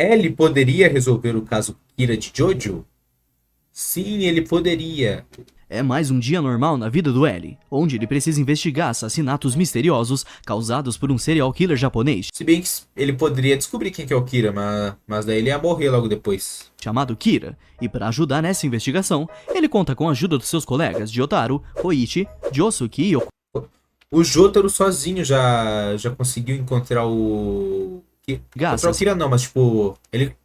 Ele poderia resolver o caso Kira de Jojo? Sim, ele poderia. É mais um dia normal na vida do L, onde ele precisa investigar assassinatos misteriosos causados por um serial killer japonês Se bem que ele poderia descobrir quem que é o Kira, mas daí ele ia morrer logo depois. chamado Kira, e para ajudar nessa investigação, ele conta com a ajuda dos seus colegas Jotaro, Koichi, Josuke e O Jotaro sozinho já conseguiu encontrar o... Encontrar o Kira não, mas tipo... Ele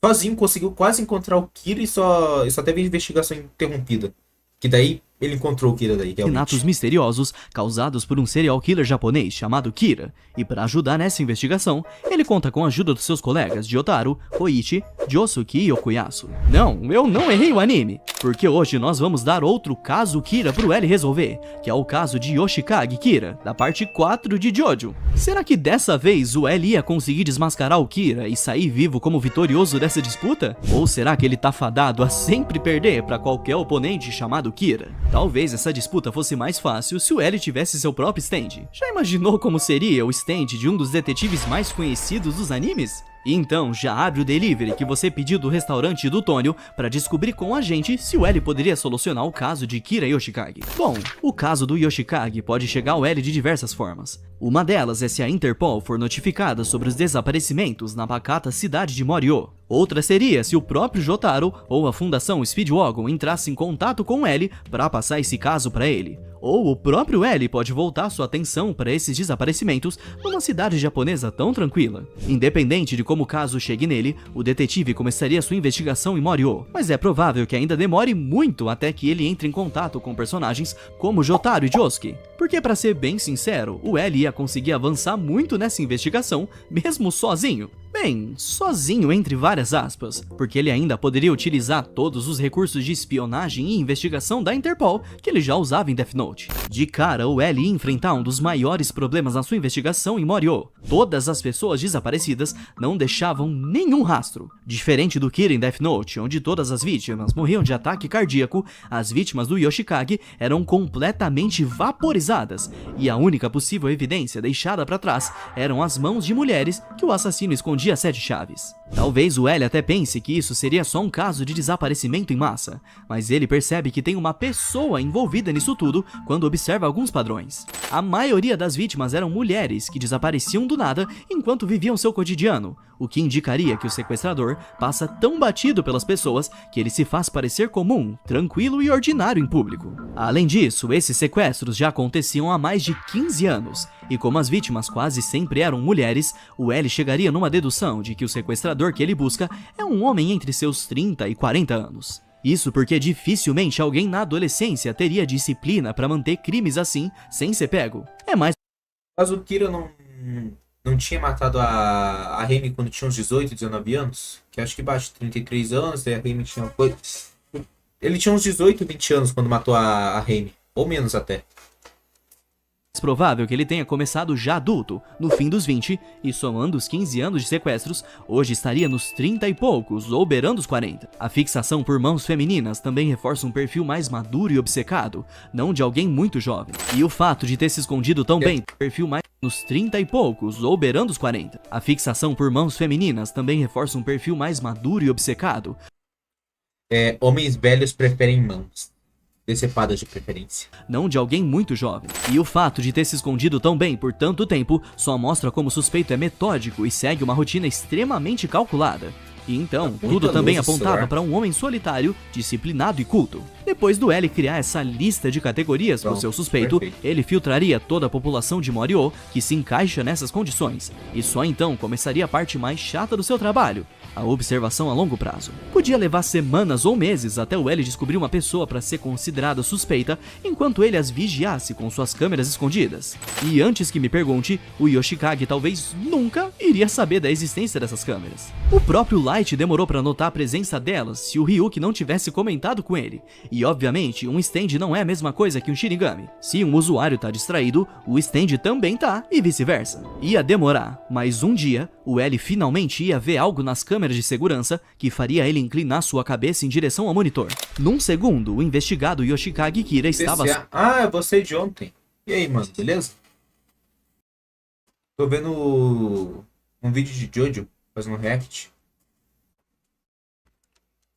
sozinho conseguiu quase encontrar o Kira e só teve a investigação interrompida. Que daí ele encontrou o Kira daí, realmente. assassinatos misteriosos causados por um serial killer japonês chamado Kira, e para ajudar nessa investigação, ele conta com a ajuda dos seus colegas Jotaro, Koichi, Josuke e Okuyasu. Não, eu não errei o anime, porque hoje nós vamos dar outro caso Kira pro L resolver, que é o caso de Yoshikage Kira, da parte 4 de Jojo. Será que dessa vez o L ia conseguir desmascarar o Kira e sair vivo como vitorioso dessa disputa? Ou será que ele tá fadado a sempre perder para qualquer oponente chamado Kira? Talvez essa disputa fosse mais fácil se o L tivesse seu próprio stand. Já imaginou como seria o stand de um dos detetives mais conhecidos dos animes? E então já abre o delivery que você pediu do restaurante do Tônio para descobrir com a gente se o L poderia solucionar o caso de Kira Yoshikage. Bom, o caso do Yoshikage pode chegar ao L de diversas formas. Uma delas é se a Interpol for notificada sobre os desaparecimentos na pacata cidade de Morio. Outra seria se o próprio Jotaro ou a Fundação Speedwagon entrasse em contato com o L para passar esse caso para ele. Ou o próprio L pode voltar sua atenção para esses desaparecimentos numa cidade japonesa tão tranquila. Independente de como o caso chegue nele, o detetive começaria sua investigação em Morio, mas é provável que ainda demore muito até que ele entre em contato com personagens como Jotaro e Josuke. Porque, para ser bem sincero, o L ia conseguir avançar muito nessa investigação, mesmo sozinho. Bem, sozinho entre várias aspas, porque ele ainda poderia utilizar todos os recursos de espionagem e investigação da Interpol que ele já usava em Death Note. De cara, o L ia enfrentar um dos maiores problemas na sua investigação em Morio. Todas as pessoas desaparecidas não deixavam nenhum rastro. Diferente do Kira em Death Note, onde todas as vítimas morriam de ataque cardíaco, as vítimas do Yoshikage eram completamente vaporizadas, e a única possível evidência deixada para trás eram as mãos de mulheres que o assassino escondia a 7 chaves. Talvez o L até pense que isso seria só um caso de desaparecimento em massa, mas ele percebe que tem uma pessoa envolvida nisso tudo quando observa alguns padrões. A maioria das vítimas eram mulheres que desapareciam do nada enquanto viviam seu cotidiano, o que indicaria que o sequestrador passa tão batido pelas pessoas que ele se faz parecer comum, tranquilo e ordinário em público. Além disso, esses sequestros já aconteciam há mais de 15 anos, e como as vítimas quase sempre eram mulheres, o L chegaria numa dedução de que o sequestrador que ele busca é um homem entre seus 30 e 40 anos. Isso porque dificilmente alguém na adolescência teria disciplina para manter crimes assim sem ser pego. É mais... Mas o Kira não tinha matado a Remy quando tinha uns 18, 19 anos? Que acho que bate 33 anos, e a Remy tinha... Ele tinha uns 18, 20 anos quando matou a Remy. Ou menos até. provável que ele tenha começado já adulto, no fim dos 20, e somando os 15 anos de sequestros, hoje estaria nos 30 e poucos, ou beirando os 40. A fixação por mãos femininas também reforça um perfil mais maduro e obcecado, não de alguém muito jovem. E o fato de ter se escondido tão bem, perfil mais nos 30 e poucos, ou beirando os 40. A fixação por mãos femininas também reforça um perfil mais maduro e obcecado. Homens velhos preferem mãos. Decepadas de preferência. Não de alguém muito jovem. E o fato de ter se escondido tão bem por tanto tempo só mostra como o suspeito é metódico e segue uma rotina extremamente calculada. E então, tudo também apontava para um homem solitário, disciplinado e culto. Depois do L criar essa lista de categorias para o seu suspeito, ele filtraria toda a população de Morio que se encaixa nessas condições. E só então começaria a parte mais chata do seu trabalho, a observação a longo prazo. Podia levar semanas ou meses até o L descobrir uma pessoa para ser considerada suspeita, enquanto ele as vigiasse com suas câmeras escondidas. E antes que me pergunte, o Yoshikage talvez nunca iria saber da existência dessas câmeras. O próprio Light demorou para notar a presença delas se o Ryuki não tivesse comentado com ele. E obviamente, um stand não é a mesma coisa que um Shinigami. Se um usuário tá distraído, o stand também tá, e vice-versa. Ia demorar, mas um dia, o L finalmente ia ver algo nas câmeras de segurança que faria ele inclinar sua cabeça em direção ao monitor. Num segundo, o investigado Yoshikage Kira estava... Ah, você de ontem. E aí, mano, beleza? Tô vendo um vídeo de Jojo fazendo react.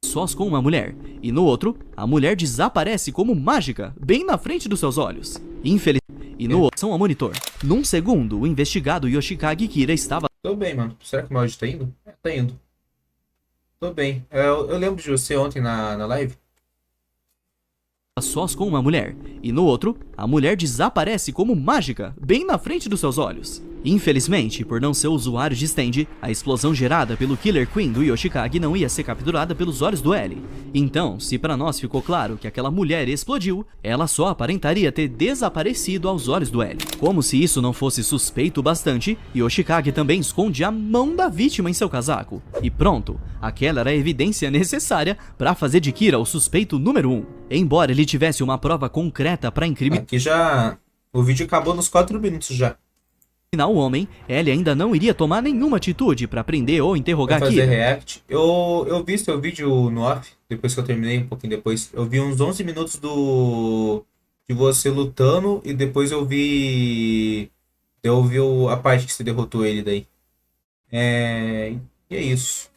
sós com uma mulher, e no outro, a mulher desaparece como mágica, bem na frente dos seus olhos. Infelizmente, e no outro, são a monitor. Num segundo, o investigado Yoshikage Kira estava... Tô bem, mano. Será que o meu áudio tá indo? Tá indo. Tô bem. Eu lembro de você ontem na live. Sós com uma mulher, e no outro, a mulher desaparece como mágica, bem na frente dos seus olhos. Infelizmente, por não ser usuário de stand, a explosão gerada pelo Killer Queen do Yoshikage não ia ser capturada pelos olhos do L. Então, se pra nós ficou claro que aquela mulher explodiu, ela só aparentaria ter desaparecido aos olhos do L. Como se isso não fosse suspeito bastante, Yoshikage também esconde a mão da vítima em seu casaco. E pronto, aquela era a evidência necessária para fazer de Kira o suspeito número 1. Embora ele tivesse uma prova concreta para incriminar... Aqui já... O vídeo acabou nos 4 minutos já. O homem, ele ainda não iria tomar nenhuma atitude para prender ou interrogar Kira. Fazer Kira. react. Eu vi seu vídeo no off, depois que eu terminei, um pouquinho depois. Eu vi uns 11 minutos de você lutando e depois eu vi a parte que você derrotou ele daí. E é isso.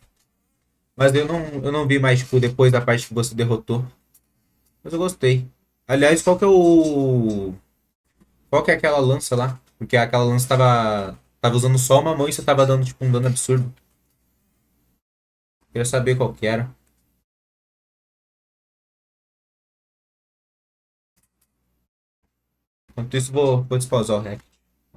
Mas eu não vi mais, tipo, depois da parte que você derrotou. Mas eu gostei. Aliás, qual que é aquela lança lá? Porque aquela lança tava usando só uma mão e você tava dando tipo um dano absurdo. Queria saber qual que era. Enquanto isso, vou despausar o REC.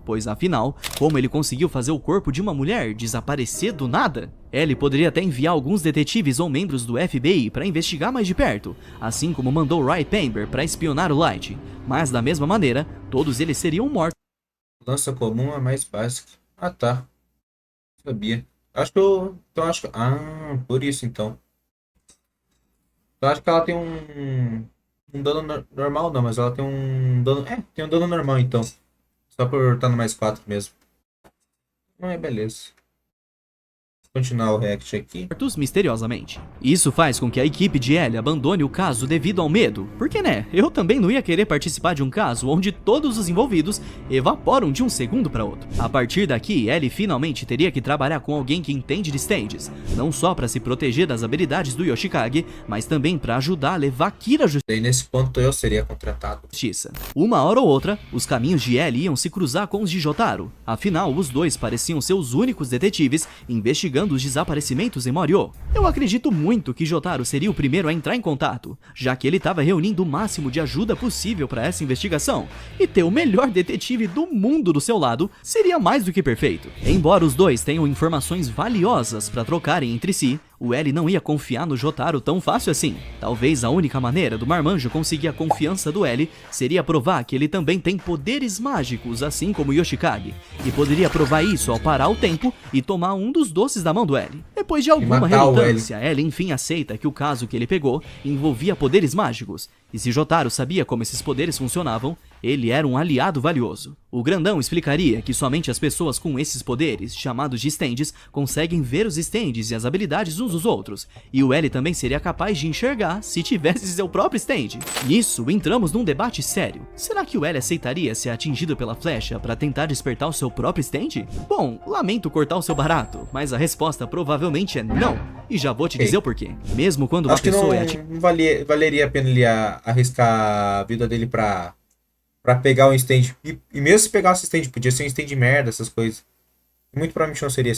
Pois afinal, como ele conseguiu fazer o corpo de uma mulher desaparecer do nada? Ele poderia até enviar alguns detetives ou membros do FBI para investigar mais de perto, assim como mandou Ray Pember para espionar o Light. Mas da mesma maneira, todos eles seriam mortos. Lança comum é mais básica. Ah, tá. Sabia. Por isso então. Eu acho que ela tem um dano normal, não, mas ela tem um dano. Tem um dano normal então. Só por estar no mais 4 mesmo. Beleza. Continuar o react aqui. Misteriosamente. Isso faz com que a equipe de Ellie abandone o caso devido ao medo. Porque né, eu também não ia querer participar de um caso onde todos os envolvidos evaporam de um segundo para outro. A partir daqui, Ellie finalmente teria que trabalhar com alguém que entende de stands, não só para se proteger das habilidades do Yoshikage, mas também para ajudar a levar Kira à justiça. E nesse ponto eu seria contratado. Uma hora ou outra, os caminhos de Ellie iam se cruzar com os de Jotaro. Afinal, os dois pareciam ser os únicos detetives investigando os desaparecimentos em Morio. Eu acredito muito que Jotaro seria o primeiro a entrar em contato, já que ele estava reunindo o máximo de ajuda possível para essa investigação, e ter o melhor detetive do mundo do seu lado seria mais do que perfeito. Embora os dois tenham informações valiosas para trocarem entre si, o L não ia confiar no Jotaro tão fácil assim. Talvez a única maneira do Marmanjo conseguir a confiança do L seria provar que ele também tem poderes mágicos, assim como Yoshikage, e poderia provar isso ao parar o tempo e tomar um dos doces da mão do L. Depois de alguma relutância, L enfim aceita que o caso que ele pegou envolvia poderes mágicos, e se Jotaro sabia como esses poderes funcionavam, ele era um aliado valioso. O grandão explicaria que somente as pessoas com esses poderes, chamados de stands, conseguem ver os stands e as habilidades uns dos outros, e o L também seria capaz de enxergar se tivesse seu próprio stand. Nisso, entramos num debate sério. Será que o L aceitaria ser atingido pela flecha para tentar despertar o seu próprio stand? Bom, lamento cortar o seu barato, mas a resposta provavelmente é não. E já vou te dizer o porquê. Mesmo quando uma pessoa não valeria a pena ele arriscar a vida dele pra pegar um stand. E mesmo se pegasse stand, podia ser um stand de merda, essas coisas. Muito provavelmente não seria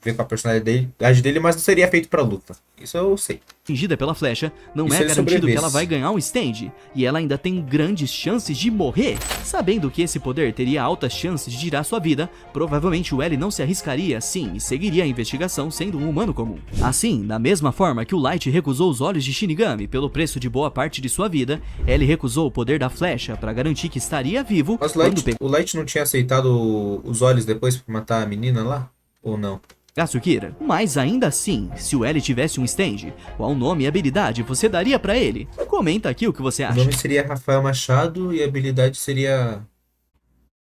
ver com a personalidade dele, mas não seria feito pra luta. Isso eu sei. Atingida pela flecha, não é garantido que ela vai ganhar um stand, e ela ainda tem grandes chances de morrer. Sabendo que esse poder teria altas chances de tirar sua vida, provavelmente o L não se arriscaria assim e seguiria a investigação sendo um humano comum. Assim, da mesma forma que o Light recusou os olhos de Shinigami pelo preço de boa parte de sua vida, L recusou o poder da flecha para garantir que estaria vivo. Mas o Light não tinha aceitado os olhos depois pra matar a menina lá? Ou não? Kira. Mas ainda assim, se o L tivesse um stand, qual nome e habilidade você daria pra ele? Comenta aqui o que você acha. O nome seria Rafael Machado e a habilidade seria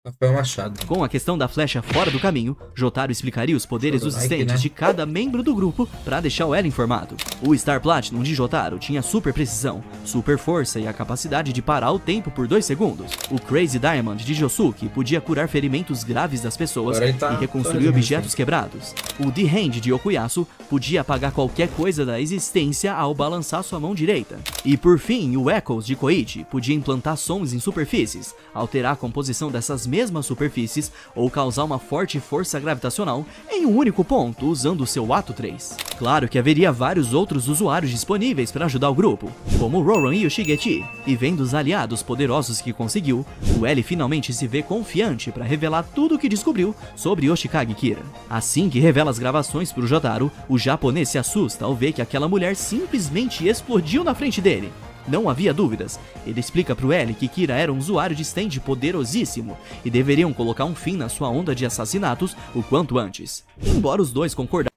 Rafael Machado. Com a questão da flecha fora do caminho, Jotaro explicaria os poderes dos stands de cada membro do grupo pra deixar o L informado. O Star Platinum de Jotaro tinha super precisão, super força e a capacidade de parar o tempo por 2 segundos. O Crazy Diamond de Josuke podia curar ferimentos graves das pessoas e reconstruir objetos quebrados. O The Hand de Okuyasu podia apagar qualquer coisa da existência ao balançar sua mão direita. E por fim, o Echoes de Koichi podia implantar sons em superfícies, alterar a composição dessas mesmas superfícies ou causar uma forte força gravitacional em um único ponto usando o seu Ato 3. Claro que haveria vários outros usuários disponíveis para ajudar o grupo, como Roran e o Shigechi, e vendo os aliados poderosos que conseguiu, o L finalmente se vê confiante para revelar tudo o que descobriu sobre Yoshikage Kira. Assim que revela as gravações para o Jotaro, o japonês se assusta ao ver que aquela mulher simplesmente explodiu na frente dele. Não havia dúvidas, ele explica pro L que Kira era um usuário de stand poderosíssimo e deveriam colocar um fim na sua onda de assassinatos o quanto antes. Embora os dois concordassem.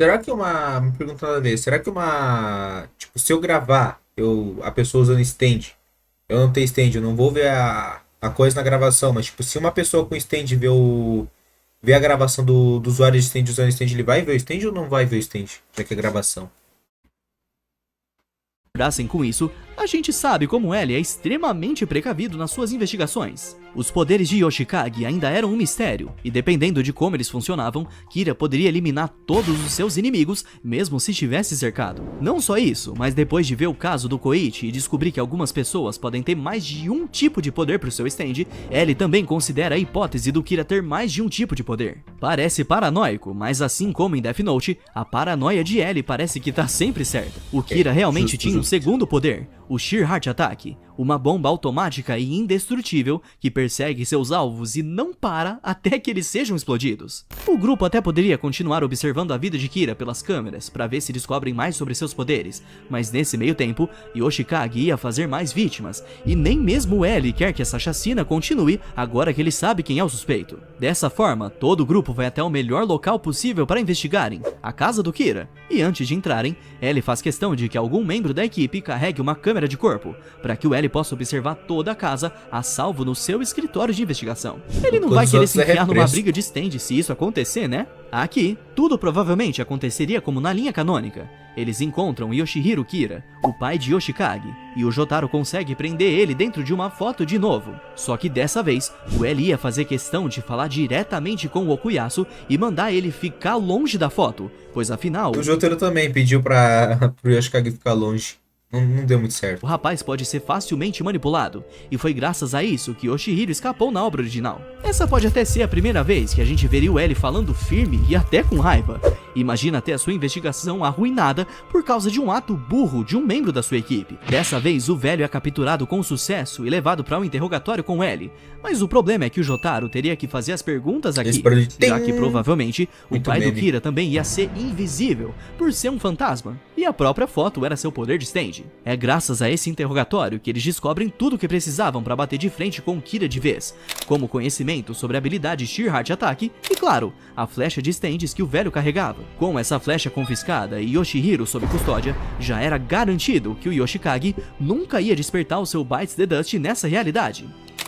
Será que me pergunta nada a ver, será que tipo, se eu gravar, a pessoa usando stand, eu não tenho stand, eu não vou ver a coisa na gravação, mas tipo, se uma pessoa com stand ver a gravação do usuário de stand usando stand, ele vai ver o stand ou não vai ver o stand, já que é gravação? Com isso, a gente sabe como ele é extremamente precavido nas suas investigações. Os poderes de Yoshikage ainda eram um mistério, e dependendo de como eles funcionavam, Kira poderia eliminar todos os seus inimigos, mesmo se estivesse cercado. Não só isso, mas depois de ver o caso do Koichi e descobrir que algumas pessoas podem ter mais de um tipo de poder pro seu stand, ele também considera a hipótese do Kira ter mais de um tipo de poder. Parece paranoico, mas assim como em Death Note, a paranoia de L parece que tá sempre certa. O Kira realmente tinha um segundo poder, o Sheer Heart Attack, uma bomba automática e indestrutível que persegue seus alvos e não para até que eles sejam explodidos. O grupo até poderia continuar observando a vida de Kira pelas câmeras para ver se descobrem mais sobre seus poderes, mas nesse meio tempo, Yoshikage ia fazer mais vítimas, e nem mesmo L quer que essa chacina continue agora que ele sabe quem é o suspeito. Dessa forma, todo o grupo vai até o melhor local possível para investigarem, a casa do Kira, e antes de entrarem, L faz questão de que algum membro da equipe carregue uma câmera de corpo, para que o L possa observar toda a casa a salvo no seu escritório de investigação. Ele não vai querer se enfiar numa briga de stand se isso acontecer, né? Aqui, tudo provavelmente aconteceria como na linha canônica. Eles encontram Yoshihiro Kira, o pai de Yoshikage, e o Jotaro consegue prender ele dentro de uma foto de novo. Só que dessa vez, o L ia fazer questão de falar diretamente com o Okuyasu e mandar ele ficar longe da foto, pois afinal... O Jotaro também pediu pro Yoshikage ficar longe. Não deu muito certo. O rapaz pode ser facilmente manipulado, e foi graças a isso que Yoshihiro escapou na obra original. Essa pode até ser a primeira vez que a gente veria o L falando firme e até com raiva. Imagina ter a sua investigação arruinada por causa de um ato burro de um membro da sua equipe. Dessa vez, o velho é capturado com sucesso e levado para um interrogatório com L. Mas o problema é que o Jotaro teria que fazer as perguntas aqui, já que provavelmente o pai do Kira também ia ser invisível, por ser um fantasma, e a própria foto era seu poder de stand. É graças a esse interrogatório que eles descobrem tudo o que precisavam para bater de frente com Kira de vez, como conhecimento sobre a habilidade Sheer Heart Attack e, claro, a flecha de stands que o velho carregava. Com essa flecha confiscada e Yoshihiro sob custódia, já era garantido que o Yoshikage nunca ia despertar o seu Bites the Dust nessa realidade.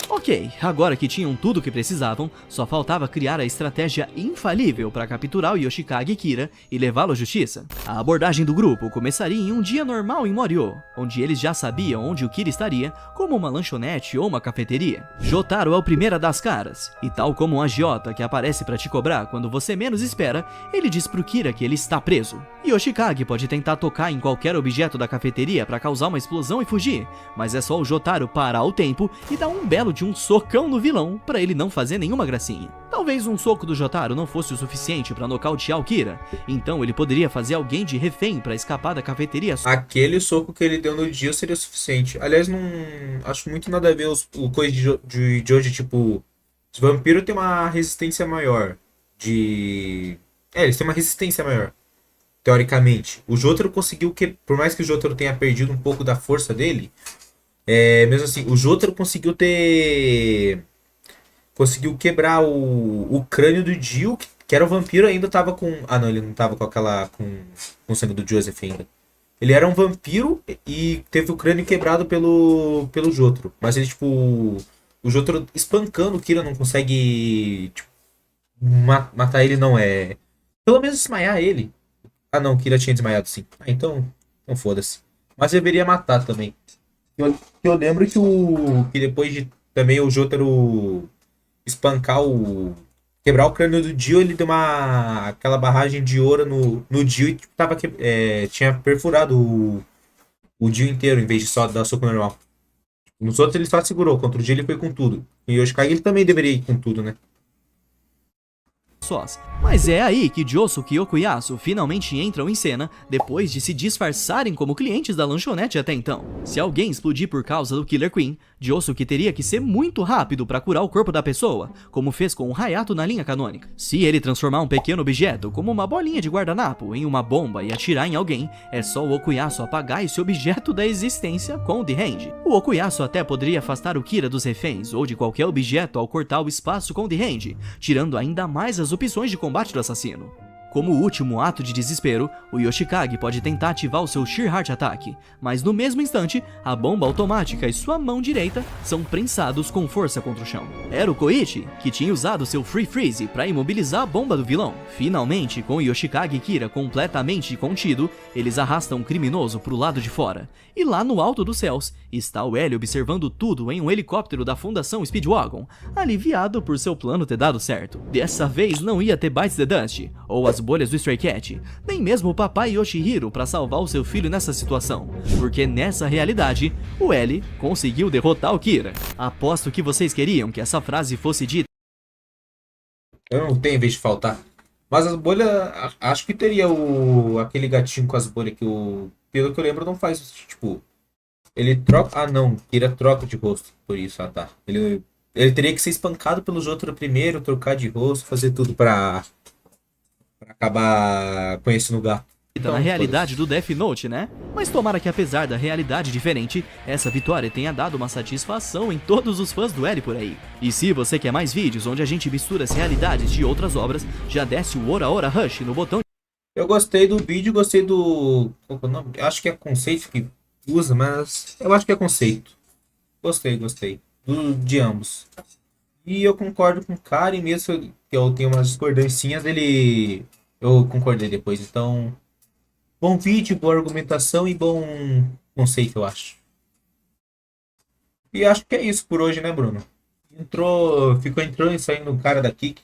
Ok, agora que tinham tudo o que precisavam, só faltava criar a estratégia infalível para capturar o Yoshikage Kira e levá-lo à justiça. A abordagem do grupo começaria em um dia normal em Morio, onde eles já sabiam onde o Kira estaria, como uma lanchonete ou uma cafeteria. Jotaro é o primeiro a dar as caras, e tal como um agiota que aparece para te cobrar quando você menos espera, ele diz pro Kira que ele está preso. Yoshikage pode tentar tocar em qualquer objeto da cafeteria para causar uma explosão e fugir, mas é só o Jotaro parar o tempo e dar um belo de um socão no vilão para ele não fazer nenhuma gracinha. Talvez um soco do Jotaro não fosse o suficiente para nocautear o Kira, então ele poderia fazer alguém de refém para escapar da cafeteria. Aquele soco que ele deu no Dio seria o suficiente. Aliás, não acho muito nada a ver o coisa de hoje, tipo, os vampiros têm uma resistência maior eles têm uma resistência maior, teoricamente. O Jotaro conseguiu por mais que o Jotaro tenha perdido um pouco da força dele, mesmo assim, o Jotaro conseguiu quebrar o crânio do Dio, que era o vampiro, ainda tava com... Ah, não, ele não tava com o sangue do Joseph ainda. Ele era um vampiro e teve o crânio quebrado pelo Jotaro. Mas ele, tipo... O Jotaro espancando o Kira não consegue... Tipo, matar ele, não. Pelo menos desmaiar ele. Ah, não, o Kira tinha desmaiado, sim. Ah, então foda-se. Mas deveria matar também. Eu lembro que depois de também o Jotaro espancar o quebrar o crânio do Dio, ele deu aquela barragem de ouro no Dio e tipo, tinha perfurado o Dio inteiro, em vez de só dar soco normal. Nos outros ele só segurou, contra o Dio ele foi com tudo. E o Yoshikage ele também deveria ir com tudo, né? Sós. Mas é aí que Josuke e Okuyasu finalmente entram em cena depois de se disfarçarem como clientes da lanchonete até então. Se alguém explodir por causa do Killer Queen, Josuke teria que ser muito rápido para curar o corpo da pessoa, como fez com o Hayato na linha canônica. Se ele transformar um pequeno objeto, como uma bolinha de guardanapo, em uma bomba e atirar em alguém, é só o Okuyasu apagar esse objeto da existência com o The Hand. O Okuyasu até poderia afastar o Kira dos reféns ou de qualquer objeto ao cortar o espaço com o The Hand, tirando ainda mais as opções de combate do assassino. Como último ato de desespero, o Yoshikage pode tentar ativar o seu Sheer Heart Attack, mas no mesmo instante, a bomba automática e sua mão direita são prensados com força contra o chão. Era o Koichi, que tinha usado seu Free Freeze para imobilizar a bomba do vilão. Finalmente, com Yoshikage e Kira completamente contido, eles arrastam o criminoso pro lado de fora. E lá no alto dos céus, está o L observando tudo em um helicóptero da Fundação Speedwagon, aliviado por seu plano ter dado certo. Dessa vez não ia ter Bites the Dust, ou as bolhas do Stray Cat, nem mesmo o papai Yoshihiro para salvar o seu filho nessa situação, porque nessa realidade, o L conseguiu derrotar o Kira. Aposto que vocês queriam que essa frase fosse dita. Eu não tenho em vez de faltar. Mas as bolhas, acho que teria aquele gatinho com as bolhas que pelo que eu lembro, não faz, tipo, ele troca, não, Kira troca de rosto, por isso, tá. Ele teria que ser espancado pelos outros primeiro, trocar de rosto, fazer tudo pra acabar conhecendo o gato. Então, na realidade do Death Note, né? Mas tomara que apesar da realidade diferente, essa vitória tenha dado uma satisfação em todos os fãs do L por aí. E se você quer mais vídeos onde a gente mistura as realidades de outras obras, já desce o Ora Ora Rush no botão. Eu gostei do vídeo, gostei do... Qual é o nome? Eu acho que é conceito que usa, mas eu acho que é conceito. Gostei. De ambos. E eu concordo com o cara, e mesmo que eu tenho umas discordâncias dele, eu concordei depois. Então, bom vídeo, boa argumentação e bom conceito, eu acho. E acho que é isso por hoje, né, Bruno? Ficou entrando e saindo um cara daqui que